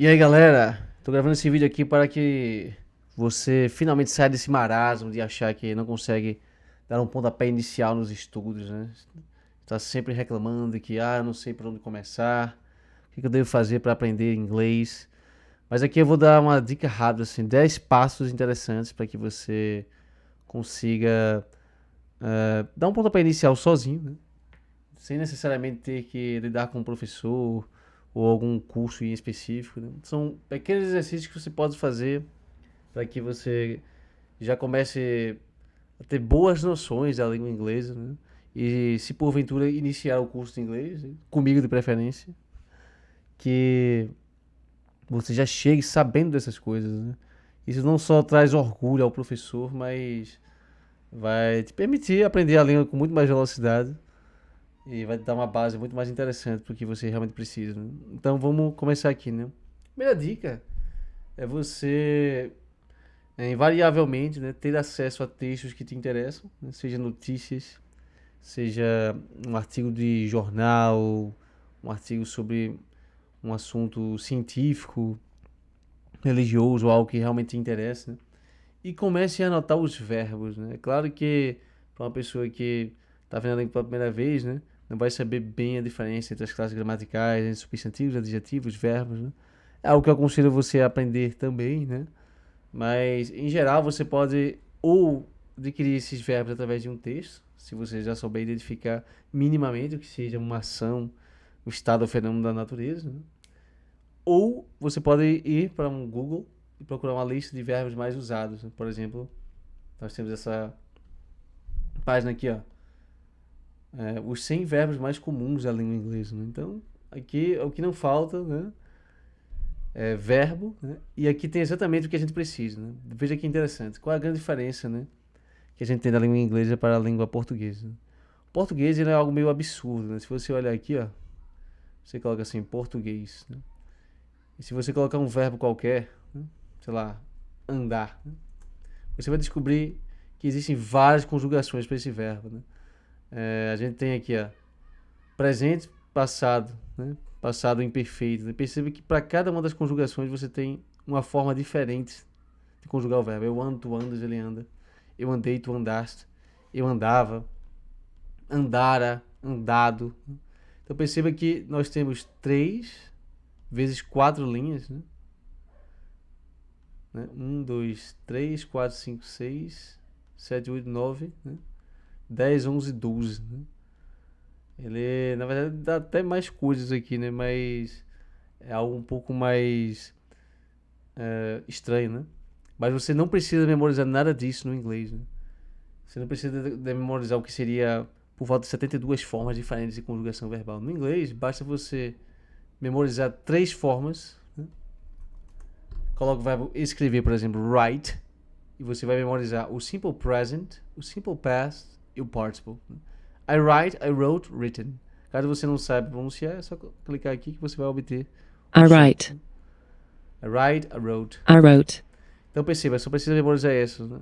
E aí, galera? Tô gravando esse vídeo aqui para que você finalmente saia desse marasmo de achar que não consegue dar um pontapé inicial nos estudos, né? Tá sempre reclamando de que, eu não sei por onde começar, o que eu devo fazer para aprender inglês. Mas aqui eu vou dar uma dica rápida, assim, 10 passos interessantes para que você consiga dar um pontapé inicial sozinho, né? Sem necessariamente ter que lidar com um professor ou algum curso em específico, né? São pequenos exercícios que você pode fazer para que você já comece a ter boas noções da língua inglesa, né? E se porventura iniciar o curso de inglês, né, comigo de preferência, que você já chegue sabendo dessas coisas, né? Isso não só traz orgulho ao professor, mas vai te permitir aprender a língua com muito mais velocidade e vai te dar uma base muito mais interessante para o que você realmente precisa, né? Então vamos começar aqui, né? Primeira dica é você invariavelmente, né, ter acesso a textos que te interessam, né, seja notícias, seja um artigo de jornal, um artigo sobre um assunto científico, religioso, algo que realmente te interessa, né? E comece a anotar os verbos, né? É claro que para uma pessoa que está vendo a língua pela primeira vez, né, não vai saber bem a diferença entre as classes gramaticais, entre substantivos, adjetivos, verbos, né? É algo que eu aconselho você a aprender também, né? Mas, em geral, você pode ou adquirir esses verbos através de um texto, se você já souber identificar minimamente o que seja uma ação, o estado ou fenômeno da natureza, né? Ou você pode ir para um Google e procurar uma lista de verbos mais usados, né? Por exemplo, nós temos essa página aqui, ó, os 100 verbos mais comuns da língua inglesa, né? Então, aqui é o que não falta, né? É verbo, né? E aqui tem exatamente o que a gente precisa, né? Veja que interessante. Qual é a grande diferença, né, que a gente tem da língua inglesa para a língua portuguesa? O português ele é algo meio absurdo, né? Se você olhar aqui, ó, você coloca assim, português, né? E se você colocar um verbo qualquer, né, sei lá, andar, né, você vai descobrir que existem várias conjugações para esse verbo, né? A gente tem aqui, ó, presente, passado, né? Passado imperfeito, né? Perceba que para cada uma das conjugações você tem uma forma diferente de conjugar o verbo. Eu ando, tu andas, ele anda. Eu andei, tu andaste. Eu andava, andara, andado. Então perceba que nós temos 3 vezes 4 linhas, né? 1, 2, 3, 4, 5, 6, 7, 8, 9, né? 10, 11, 12, né? Ele, na verdade, dá até mais coisas aqui, né? Mas é algo um pouco mais estranho, né? Mas você não precisa memorizar nada disso no inglês, né? Você não precisa de memorizar o que seria por volta de 72 formas diferentes de conjugação verbal. No inglês, basta você memorizar 3 formas, né? Coloca o verbo escrever, por exemplo, write, e você vai memorizar o simple present, o simple past e o participle, né? I write, I wrote, written. Caso você não saiba pronunciar, é só clicar aqui que você vai obter o I som, write. né? I write, I wrote. I wrote. Então perceba, só precisa memorizar essas, né?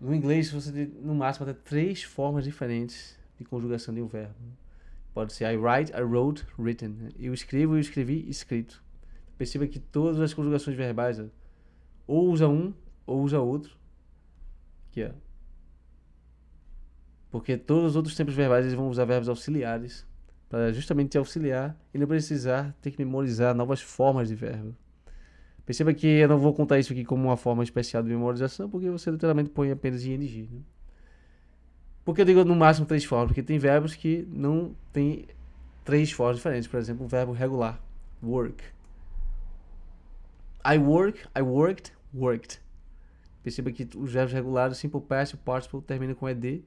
No inglês, você tem no máximo até 3 formas diferentes de conjugação de um verbo. Pode ser I write, I wrote, written. Eu escrevo, eu escrevi, escrito. Perceba que todas as conjugações verbais, ó, ou usa um ou usa outro. Aqui, ó. Porque todos os outros tempos verbais eles vão usar verbos auxiliares para justamente te auxiliar e não precisar ter que memorizar novas formas de verbo. Perceba que eu não vou contar isso aqui como uma forma especial de memorização, porque você literalmente põe apenas ing, né? Por que eu digo no máximo 3 formas? Porque tem verbos que não tem 3 formas diferentes. Por exemplo, o verbo regular, work. I work, I worked, worked. Perceba que os verbos regulares, o simple past e o participle terminam com ed.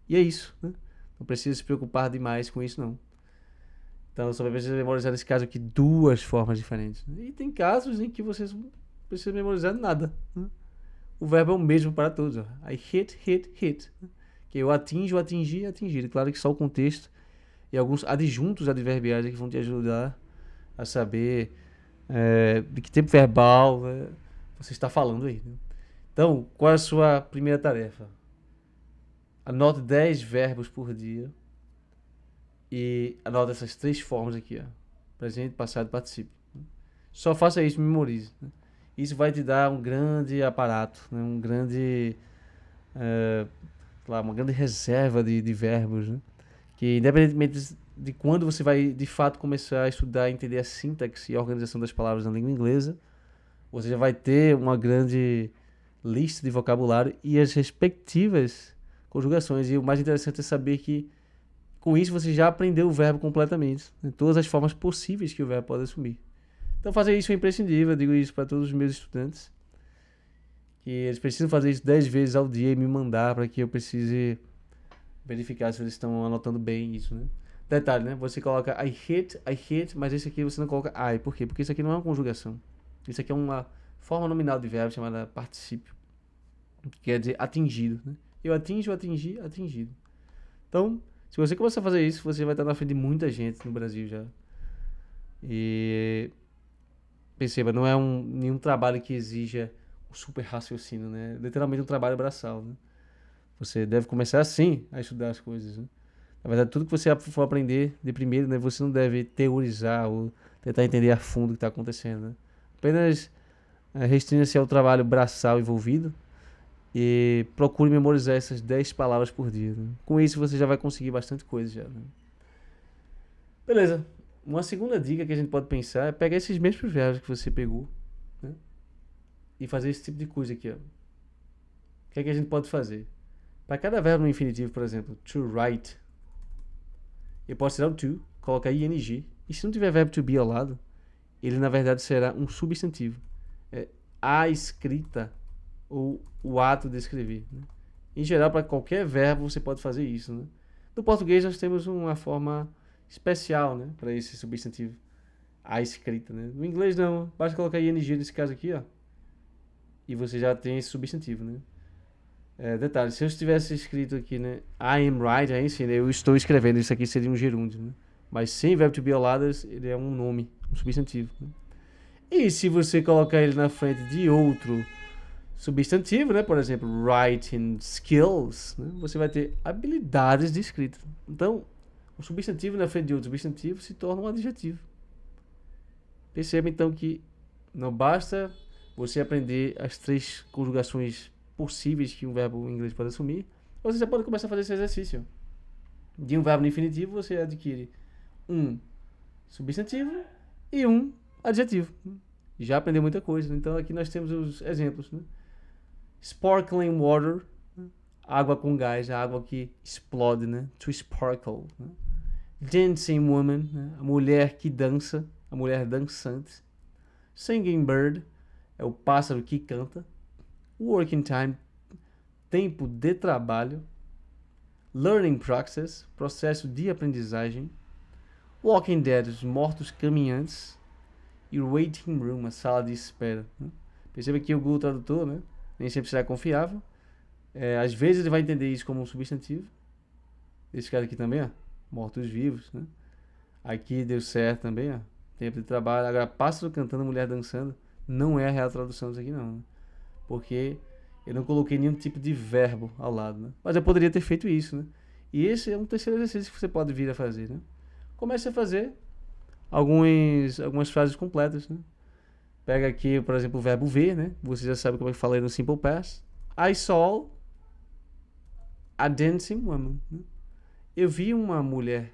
E é isso, né? Não precisa se preocupar demais com isso, não. Então, só precisa memorizar, nesse caso aqui, 2 formas diferentes. E tem casos em que você não precisa memorizar nada, né? O verbo é o mesmo para todos. Ó. I hit, hit, hit. Que eu atinjo, atingir, atingir. Claro que só o contexto e alguns adjuntos adverbiais que vão te ajudar a saber de que tempo verbal, né, você está falando aí, né? Então, qual é a sua primeira tarefa? Anote 10 verbos por dia e anote essas 3 formas aqui, ó. Presente, passado e participo. Só faça isso, memorize, né? Isso vai te dar um grande aparato, né? Um grande, eh, sei lá, uma grande reserva de verbos, né? Que independentemente de quando você vai de fato começar a estudar e entender a sintaxe e a organização das palavras na língua inglesa, você já vai ter uma grande lista de vocabulário e as respectivas conjugações. E o mais interessante é saber que com isso você já aprendeu o verbo completamente, né? Todas as formas possíveis que o verbo pode assumir. Então fazer isso é imprescindível, eu digo isso para todos os meus estudantes, que eles precisam fazer isso 10 vezes ao dia e me mandar para que eu precise verificar se eles estão anotando bem isso, né? Detalhe, né? Você coloca I hit, mas esse aqui você não coloca I. Por quê? Porque isso aqui não é uma conjugação. Isso aqui é uma forma nominal de verbo chamada particípio, que quer dizer atingido, né? Eu atinjo, atingi, atingido. Então, se você começar a fazer isso, você vai estar na frente de muita gente no Brasil já. E perceba, não é nenhum trabalho que exija um super raciocínio, né? Literalmente um trabalho braçal, né? Você deve começar assim a estudar as coisas, né? Na verdade, tudo que você for aprender de primeiro, né, você não deve teorizar ou tentar entender a fundo o que está acontecendo, né? Apenas restrinja-se ao trabalho braçal envolvido e procure memorizar essas 10 palavras por dia, né? Com isso você já vai conseguir bastante coisa já, né? Beleza. Uma segunda dica que a gente pode pensar é pegar esses mesmos verbos que você pegou, né, e fazer esse tipo de coisa aqui, ó. O que é que a gente pode fazer? Para cada verbo no infinitivo, por exemplo, to write, eu posso tirar o to, colocar ing, e se não tiver verbo to be ao lado, ele na verdade será um substantivo. É a escrita ou o ato de escrever, né? Em geral, para qualquer verbo você pode fazer isso, né? No português nós temos uma forma especial, né, para esse substantivo, a escrita, né? No inglês não, basta colocar ing nesse caso aqui, ó, e você já tem esse substantivo, né? Detalhe, se eu tivesse escrito aqui, né, I am right, aí sim, né, eu estou escrevendo, isso aqui seria um gerúndio, né? Mas sem verbo to be ao lado, ele é um nome, um substantivo, né? E se você colocar ele na frente de outro substantivo, né, por exemplo, writing skills, né, você vai ter habilidades de escrita. Então, o substantivo na frente de outro substantivo se torna um adjetivo. Perceba então que não basta você aprender as 3 conjugações possíveis que um verbo em inglês pode assumir, você já pode começar a fazer esse exercício. De um verbo no infinitivo, você adquire um substantivo e um adjetivo. Já aprendeu muita coisa. Então aqui nós temos os exemplos, né? Sparkling water, água com gás, a água que explode, né? To sparkle, né? Dancing woman, né? A mulher que dança, a mulher dançante. Singing bird, é o pássaro que canta. Working time, tempo de trabalho. Learning process, processo de aprendizagem. Walking dead, os mortos caminhantes. E waiting room, a sala de espera, né? Perceba que o Google Tradutor, né, nem sempre será confiável. Às vezes ele vai entender isso como um substantivo. Esse cara aqui também, ó, mortos-vivos, né? Aqui deu certo também, ó, tempo de trabalho. Agora, pássaro cantando, mulher dançando, não é a real tradução disso aqui não, né? Porque eu não coloquei nenhum tipo de verbo ao lado, né? Mas eu poderia ter feito isso, né? E esse é um terceiro exercício que você pode vir a fazer, né? Comece a fazer algumas frases completas, né? Pega aqui, por exemplo, o verbo ver, né? Você já sabe como é que falei no Simple Past. I saw a dancing woman, né? Eu vi uma mulher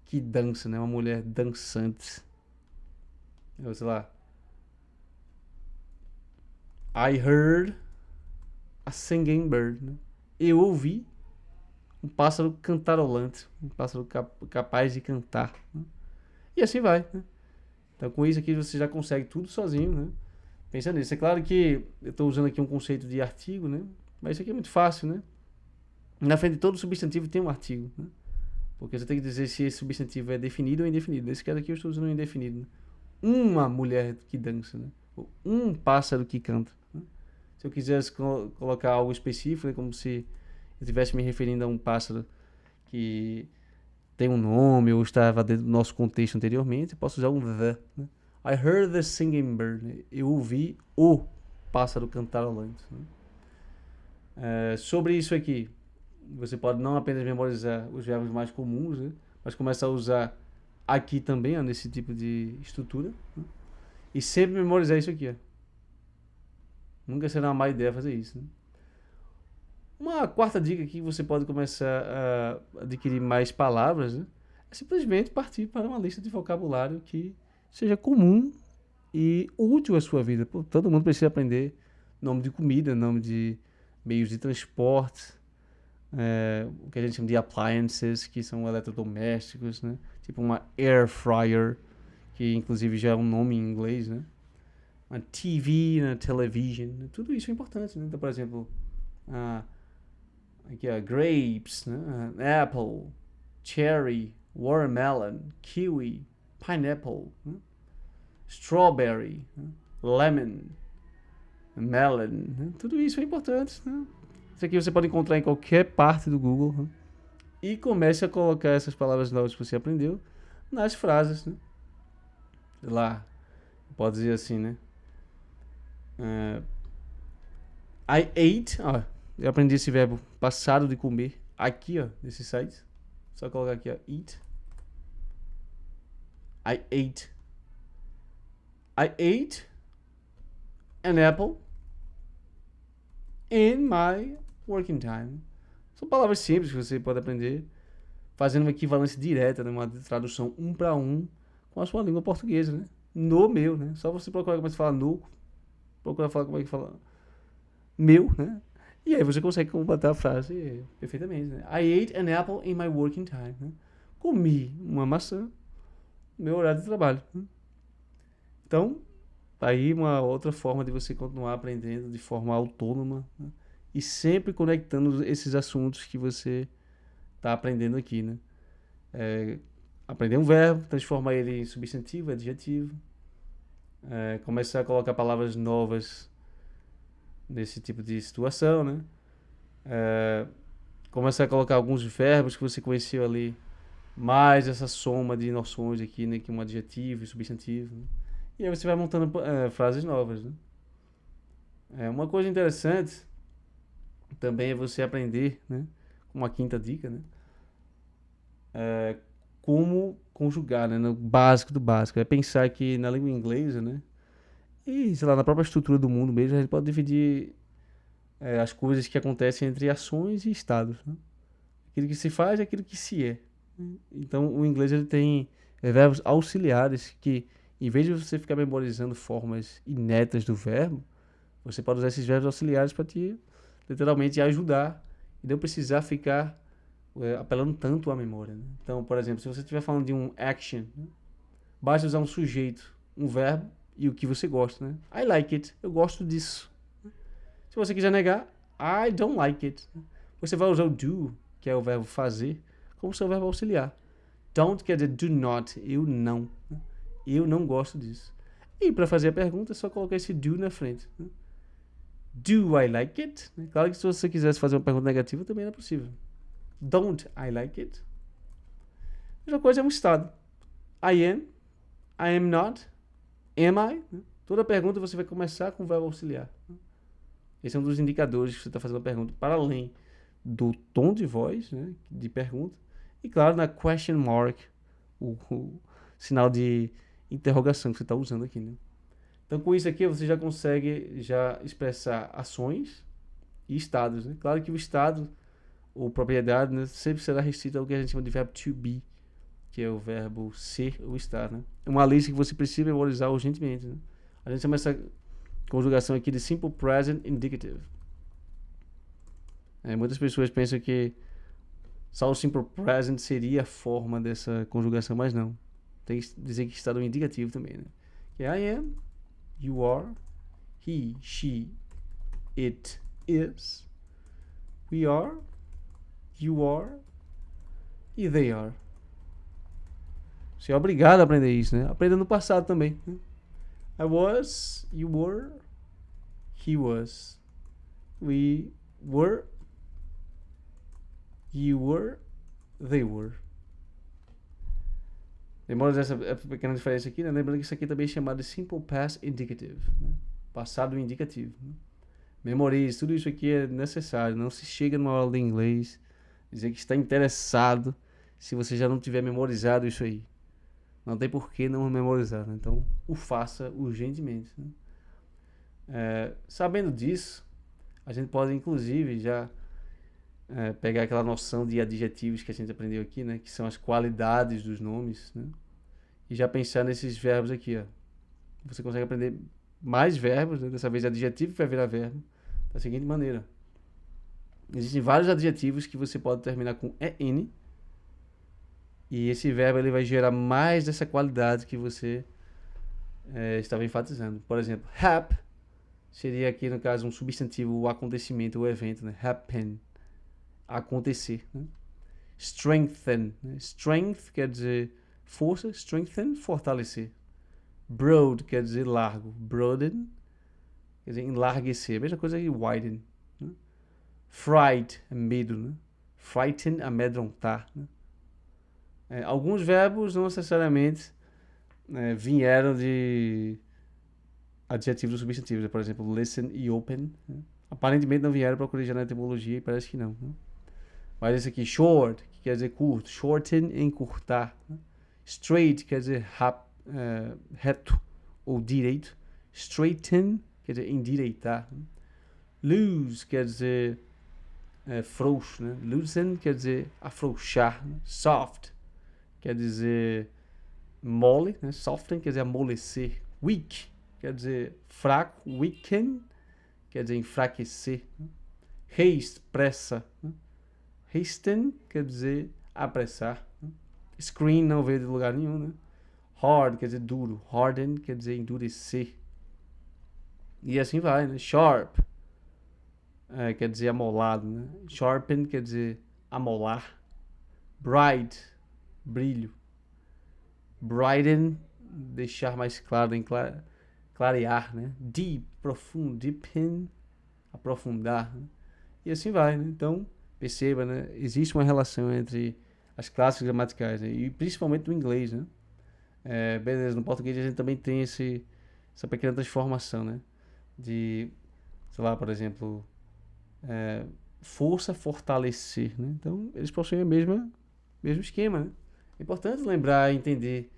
que dança, né? Uma mulher dançante. Sei lá. I heard a singing bird, né? Eu ouvi um pássaro cantarolante, um pássaro capaz de cantar, né? E assim vai, né? Então com isso aqui você já consegue tudo sozinho, né? Pensa nisso. É claro que eu estou usando aqui um conceito de artigo, né? Mas isso aqui é muito fácil, né? Na frente de todo substantivo tem um artigo, né? Porque você tem que dizer se esse substantivo é definido ou indefinido. Nesse caso aqui eu estou usando um indefinido, né? Uma mulher que dança, né? Ou um pássaro que canta, né? Se eu quisesse colocar algo específico, né? Como se eu estivesse me referindo a um pássaro que tem um nome ou estava dentro do nosso contexto anteriormente, eu posso usar um the, né? I heard the singing bird, né? Eu ouvi o pássaro cantarolante, né? Sobre isso aqui, você pode não apenas memorizar os verbos mais comuns, né? Mas começar a usar aqui também, ó, nesse tipo de estrutura, né? E sempre memorizar isso aqui, ó. Nunca será uma má ideia fazer isso, né? Uma quarta dica que você pode começar a adquirir mais palavras, né? É simplesmente partir para uma lista de vocabulário que seja comum e útil à sua vida. Pô, todo mundo precisa aprender nome de comida, nome de meios de transporte, o que a gente chama de appliances, que são eletrodomésticos, né? Tipo uma air fryer, que inclusive já é um nome em inglês, né? Uma TV, né? Television, né? Tudo isso é importante, né? Então, por exemplo, aqui, grapes, né? Apple, cherry, watermelon, kiwi, pineapple, né? Strawberry, né? Lemon, melon, né? Tudo isso é importante, né? Isso aqui você pode encontrar em qualquer parte do Google, né? E comece a colocar essas palavras novas que você aprendeu nas frases, né? Lá, pode dizer assim, né? I ate, ó, eu aprendi esse verbo passado de comer aqui, ó, nesse site. Só colocar aqui, ó, eat. I ate. I ate an apple in my working time. São palavras simples que você pode aprender fazendo uma equivalência direta, né? Uma tradução um para um com a sua língua portuguesa, né? No meu, né? Só você procurar como é que fala no, procurar falar como é que fala meu, né? E aí você consegue completar a frase perfeitamente, né? I ate an apple in my working time, né? Comi uma maçã no meu horário de trabalho, né? Então, aí uma outra forma de você continuar aprendendo de forma autônoma, né? E sempre conectando esses assuntos que você está aprendendo aqui, né? Aprender um verbo, transformar ele em substantivo, adjetivo, começar a colocar palavras novas nesse tipo de situação, né? Começar a colocar alguns verbos que você conheceu ali, mais essa soma de noções aqui, né? Que é um adjetivo e substantivo, né? E aí você vai montando frases novas, né? Uma coisa interessante também é você aprender, né? Uma quinta dica, né? Como conjugar, né? No básico do básico. É pensar que na língua inglesa, né? E, sei lá, na própria estrutura do mundo mesmo, a gente pode dividir as coisas que acontecem entre ações e estados, né? Aquilo que se faz é aquilo que se é. Então, o inglês ele tem verbos auxiliares que, em vez de você ficar memorizando formas inéditas do verbo, você pode usar esses verbos auxiliares para te, literalmente, ajudar e não precisar ficar apelando tanto à memória, né? Então, por exemplo, se você estiver falando de um action, né? Basta usar um sujeito, um verbo e o que você gosta, né? I like it. Eu gosto disso. Se você quiser negar, I don't like it. Você vai usar o do, que é o verbo fazer, como seu verbo auxiliar. Don't quer dizer do not. Eu não. Eu não gosto disso. E para fazer a pergunta, é só colocar esse do na frente, né? Do I like it? Claro que se você quisesse fazer uma pergunta negativa, também era possível. Don't I like it? A mesma coisa é um estado. I am. I am not. Am I? Toda pergunta você vai começar com o verbo auxiliar. Esse é um dos indicadores que você está fazendo a pergunta, para além do tom de voz, né, de pergunta, e claro, na question mark, o sinal de interrogação que você está usando aqui, né? Então, com isso aqui, você já consegue expressar ações e estados, né? Claro que o estado ou propriedade, né, sempre será restrito ao que a gente chama de verbo to be, que é o verbo ser ou estar, né? É uma lista que você precisa memorizar urgentemente, né? A gente chama essa conjugação aqui de Simple Present Indicative. Muitas pessoas pensam que só o Simple Present seria a forma dessa conjugação, mas não. Tem que dizer que está no indicativo também, né? Que é I am, you are, he, she, it is, we are, you are e they are. Você é obrigado a aprender isso, né? Aprenda no passado também, né? I was, you were, he was, we were, you were, they were. Lembrando essa pequena diferença aqui, né? Lembrando que isso aqui também é chamado de Simple Past Indicative, né? Passado indicativo, né? Memorize, tudo isso aqui é necessário. Não se chega numa aula de inglês dizer que está interessado se você já não tiver memorizado isso aí. Não tem por que não memorizar, né? Então, o faça urgentemente, né? Sabendo disso, a gente pode inclusive já pegar aquela noção de adjetivos que a gente aprendeu aqui, né? Que são as qualidades dos nomes, né? E já pensar nesses verbos aqui, ó. Você consegue aprender mais verbos, né? Dessa vez adjetivo que vai virar verbo, da seguinte maneira. Existem vários adjetivos que você pode terminar com EN, e esse verbo ele vai gerar mais dessa qualidade que você estava enfatizando. Por exemplo, hap seria aqui no caso um substantivo, o acontecimento, o evento, né? Happen, acontecer, né? Strengthen, né? Strength quer dizer força, strengthen, fortalecer. Broad quer dizer largo, broaden quer dizer enlarguecer, a mesma coisa que widen, né? Fright é medo, né? Frighten, amedrontar, né? Alguns verbos não necessariamente vieram de adjetivos ou substantivos, por exemplo, listen e open, né? Aparentemente não vieram para corrigir na etimologia e parece que não, né? Mas esse aqui, short, que quer dizer curto, shorten, encurtar, né? Straight quer dizer reto ou direito, straighten quer dizer endireitar, né? Loose quer dizer frouxo, né? Loosen quer dizer afrouxar, né? Soft quer dizer mole, né? Soften quer dizer amolecer. Weak quer dizer fraco. Weaken quer dizer enfraquecer, né? Haste, pressa, né? Hasten quer dizer apressar, né? Screen não veio de lugar nenhum, né? Hard quer dizer duro. Harden quer dizer endurecer. E assim vai, né? Sharp quer dizer amolado, né? Sharpen quer dizer amolar. Bright, brilho. Brighten, deixar mais claro, clarear, né? Deep, profundo. Deepen, aprofundar, né? E assim vai, né? Então, perceba, né? Existe uma relação entre as classes gramaticais, né? E principalmente no inglês, né? Beleza, no português a gente também tem essa pequena transformação, né? De, sei lá, por exemplo, força, fortalecer, né? Então, eles possuem o mesmo esquema, né? É importante lembrar e entender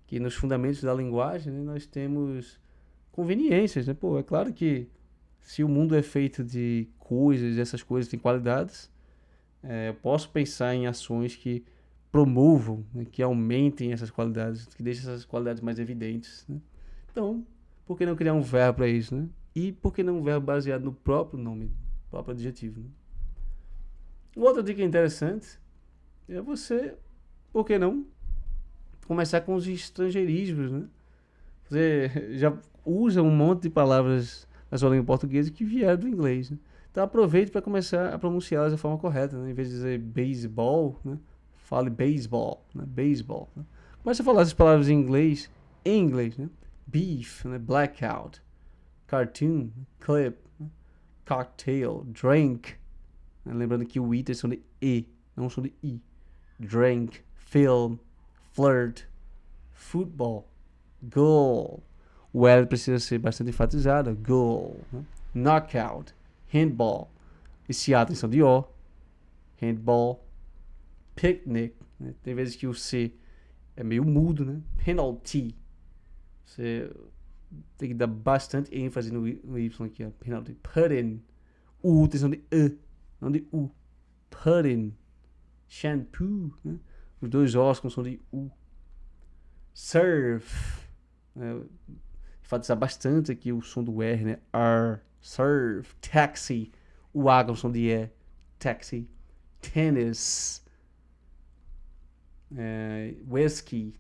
que nos fundamentos da linguagem, né, nós temos conveniências, né? Pô, é claro que se o mundo é feito de coisas, essas coisas têm qualidades, eu posso pensar em ações que promovam, né, que aumentem essas qualidades, que deixem essas qualidades mais evidentes, né? Então, por que não criar um verbo para isso, né? E por que não um verbo baseado no próprio nome, próprio adjetivo, né? Uma outra dica interessante é você, por que não, começar com os estrangeirismos, né? Você já usa um monte de palavras na sua língua portuguesa que vieram do inglês, né? Então aproveite para começar a pronunciá-las da forma correta, né? Em vez de dizer baseball, né? Fale baseball, né? Baseball, né? Comece a falar essas palavras em inglês, né? Beef, né? Blackout, cartoon, clip, né? Cocktail, drink, né? Lembrando que o I são de E, não são de I. Drink, film, flirt, football, goal. O L precisa ser bastante enfatizado. Goal, né? Knockout, handball. Esse A tem som de O. Handball. Picnic, né? Tem vezes que o C é meio mudo, né? Penalty. Você tem que dar bastante ênfase no Y aqui, ó. Penalty. Pudding. O U tem som de E, não de U. Pudding. Shampoo, né? Os dois Os com som de U. Surf. Enfatizar bastante aqui o som do R, né? R. Surf. Taxi. O A com som de E. Taxi. Tennis. Whiskey.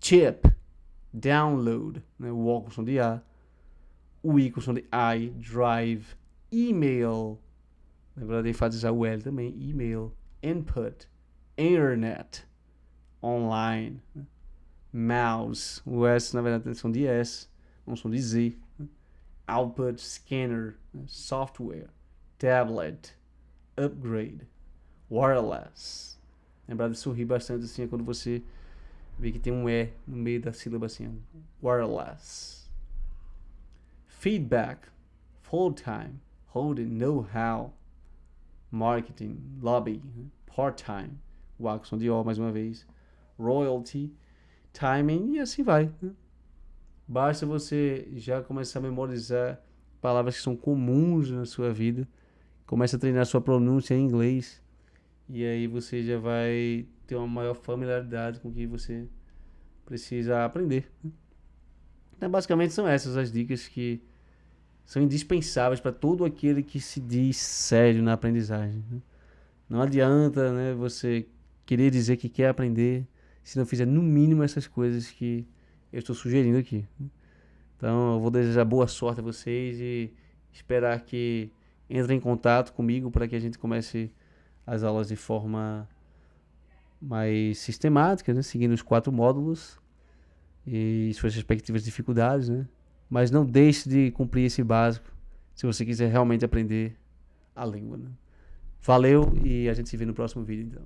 Chip. Download, né? O O com som de A. O I com som de I. Drive. Email. Lembra de enfatizar o L também. Email. Input. Internet. Online. Mouse. O S, na verdade, tem som de S. Não som de Z. Output. Scanner. Software. Tablet. Upgrade. Wireless. Lembrar de sorrir bastante assim quando você vê que tem um E no meio da sílaba assim. Wireless. Feedback. Full-time. Holding. Know-how. Marketing. Lobby. Part-time. O A com som de O mais uma vez. royalty, timing e assim vai, né? Basta você já começar a memorizar palavras que são comuns na sua vida, começa a treinar sua pronúncia em inglês e aí você já vai ter uma maior familiaridade com o que você precisa aprender, né? Então, basicamente são essas as dicas que são indispensáveis para todo aquele que se diz sério na aprendizagem, né? Não adianta, né, você querer dizer que quer aprender se não fizer no mínimo essas coisas que eu estou sugerindo aqui. Então, eu vou desejar boa sorte a vocês e esperar que entrem em contato comigo para que a gente comece as aulas de forma mais sistemática, né, seguindo os 4 módulos e suas respectivas dificuldades, né? Mas não deixe de cumprir esse básico se você quiser realmente aprender a língua, né? Valeu e a gente se vê no próximo vídeo, então.